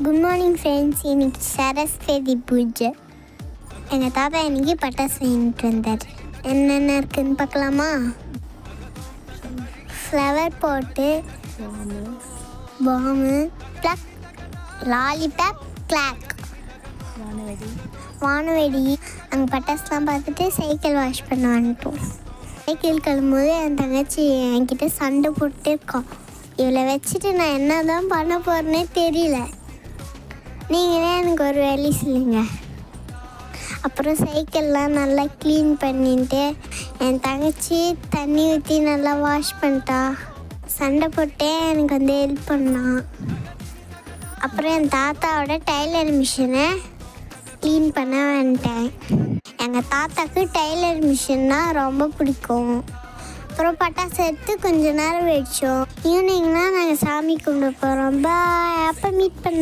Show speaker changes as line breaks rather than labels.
Good morning friends. இன்னைக்கு சரஸ்வதி பூஜை. எங்கள் தாத்தா இன்னைக்கு பட்டாசு வாங்கிட்டு வந்தார். என்னென்ன இருக்குதுன்னு பார்க்கலாமா? ஃப்ளவர் போட்டு, பாம்பு, ப்ளக், லாலிபாப், கிளாக், வானவெடி. அங்கே பட்டாசுலாம் பார்த்துட்டு சைக்கிள் வாஷ் பண்ண வந்துட்டோம். சைக்கிள் கழும்போது என் தங்கச்சி என்கிட்ட சண்டை போட்டு இருக்கோம். இவளை வச்சுட்டு நான் என்ன தான் பண்ண போகிறேன்னே தெரியல. நீங்களே எனக்கு ஒரு வேலை சொல்லுங்க. அப்புறம் சைக்கிள்லாம் நல்லா க்ளீன் பண்ணிட்டு என் தங்கச்சி தண்ணி ஊற்றி நல்லா வாஷ் பண்ணிட்டா. சண்டை போட்டே எனக்கு வந்து ஹெல்ப் பண்ணான். அப்புறம் என் தாத்தாவோட டைலர் மிஷினை க்ளீன் பண்ண வந்துட்டேன். எங்கள் தாத்தாவுக்கு டைலர் மிஷின்னா ரொம்ப பிடிக்கும். அப்புறம் பட்டாசு எடுத்து கொஞ்ச நேரம் வெடிச்சோம். ஈவினிங்னால் நாங்கள் சாமி கும்பிட போகிறோம். பாய். அப்போ மீட் பண்ண.